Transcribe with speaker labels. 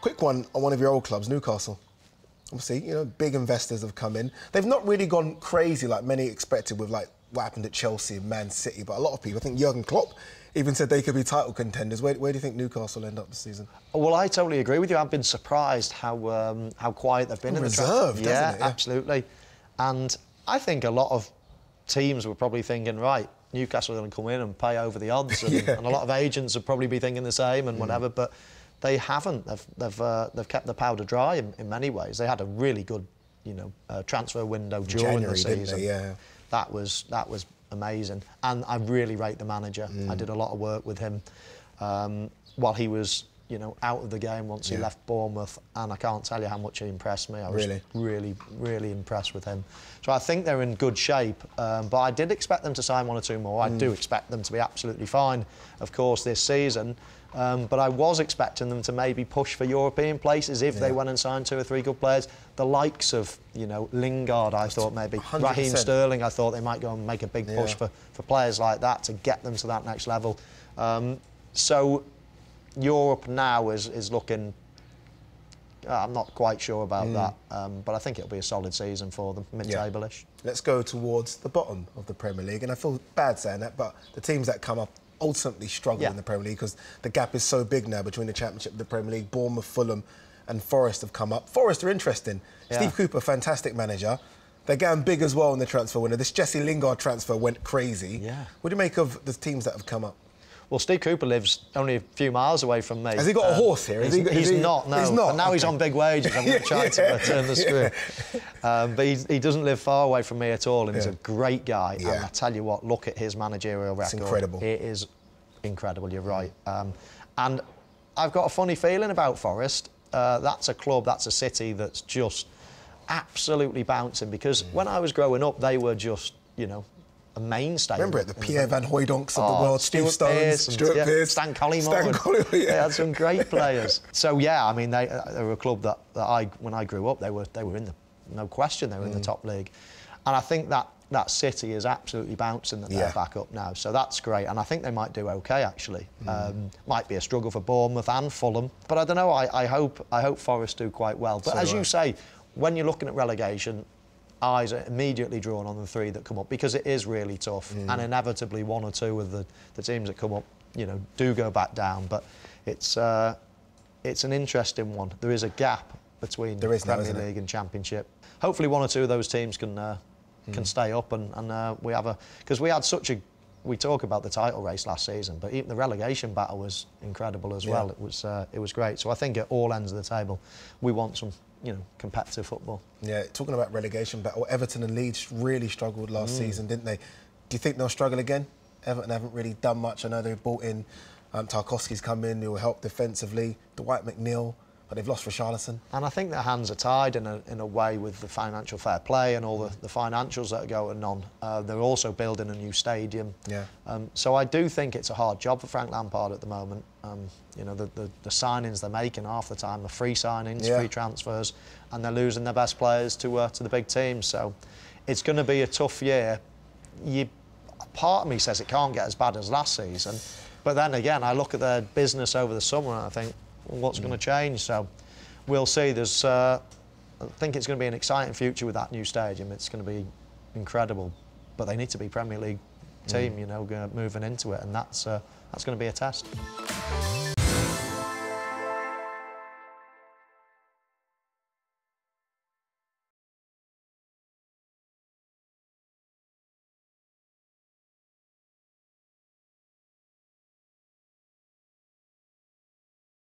Speaker 1: Quick one on one of your old clubs, Newcastle. Obviously, you know, big investors have come in. They've not really gone crazy like many expected with like what happened at Chelsea and Man City, but a lot of people, I think Jurgen Klopp even said they could be title contenders. Where do you think Newcastle will end up this season?
Speaker 2: Well, I totally agree with you. I've been surprised how quiet they've been in the
Speaker 1: reserved,
Speaker 2: transfer.
Speaker 1: hasn't it? Yeah,
Speaker 2: absolutely. And I think a lot of teams were probably thinking, right, Newcastle are going to come in and pay over the odds, and, and a lot of agents would probably be thinking the same and whatever, but they haven't. They've kept the powder dry in many ways. They had a really good, you know, transfer window during
Speaker 1: January,
Speaker 2: the season.
Speaker 1: didn't they? Yeah.
Speaker 2: That was amazing, and I really rate the manager. I did a lot of work with him while he was, you know, out of the game once he left Bournemouth, and I can't tell you how much he impressed me. I was really impressed with him. So I think they're in good shape, but I did expect them to sign one or two more. I do expect them to be absolutely fine, of course, this season. But I was expecting them to maybe push for European places if they went and signed 2 or 3 good players. The likes of, you know, Lingard, I thought maybe.
Speaker 1: 100%.
Speaker 2: Raheem Sterling, I thought they might go and make a big push for players like that to get them to that next level. So Europe now is looking... I'm not quite sure about that, but I think it'll be a solid season for them, mid-table-ish.
Speaker 1: Let's go towards the bottom of the Premier League, and I feel bad saying that, but the teams that come up ultimately struggle in the Premier League because the gap is so big now between the Championship and the Premier League. Bournemouth, Fulham and Forest have come up. Forest are interesting. Steve Cooper, fantastic manager. They're going big as well in the transfer window. This Jesse Lingard transfer went crazy. What do you make of the teams that have come up?
Speaker 2: Well, Steve Cooper lives only a few miles away from me.
Speaker 1: Has he got a horse here?
Speaker 2: He's not, no.
Speaker 1: He's not?
Speaker 2: And now he's on big wages. I'm going to try to turn the screw. But he doesn't live far away from me at all, and he's a great guy. And I tell you what, look at his managerial record.
Speaker 1: It's incredible.
Speaker 2: It is incredible, you're right. And I've got a funny feeling about Forest. That's a club, that's a city that's just absolutely bouncing, because when I was growing up, they were just, you know, a mainstay.
Speaker 1: Remember it, the Pierre Van Hooijdonks of the world, Steve Stones, Stuart Pearce,
Speaker 2: Stan Collymore. They had some great players. So yeah, I mean, they were a club that when I grew up, they were in the, no question, they were in the top league. And I think that city is absolutely bouncing that they're back up now. So that's great, and I think they might do okay actually. Might be a struggle for Bournemouth and Fulham, but I don't know. I hope Forest do quite well. But as you say, when you're looking at relegation, eyes are immediately drawn on the 3 that come up, because it is really tough, and inevitably 1 or 2 of the teams that come up, you know, do go back down. But it's an interesting one. There is a gap between Premier League and Championship. Hopefully 1 or 2 of those teams can stay up, and we have a, because we had such a, we talk about the title race last season, but even the relegation battle was incredible as well. It was great. So I think at all ends of the table, we want some, you know, competitive football. Yeah, talking about relegation battle, Everton and Leeds really struggled last season, didn't they? Do you think they'll struggle again? Everton haven't really done much. I know they brought in Tarkowski's come in, who will help defensively. Dwight McNeil, but they've lost Richarlison. And I think their hands are tied in a way with the financial fair play and all the financials that are going on. They're also building a new stadium. So I do think it's a hard job for Frank Lampard at the moment. You know, the signings they're making half the time are free signings, free transfers, and they're losing their best players to the big teams. So it's going to be a tough year. Part of me says it can't get as bad as last season, but then again, I look at their business over the summer and I think, well, what's going to change? So we'll see. I think it's going to be an exciting future with that new stadium. It's going to be incredible, but they need to be Premier League team, you know, moving into it, and that's going to be a test.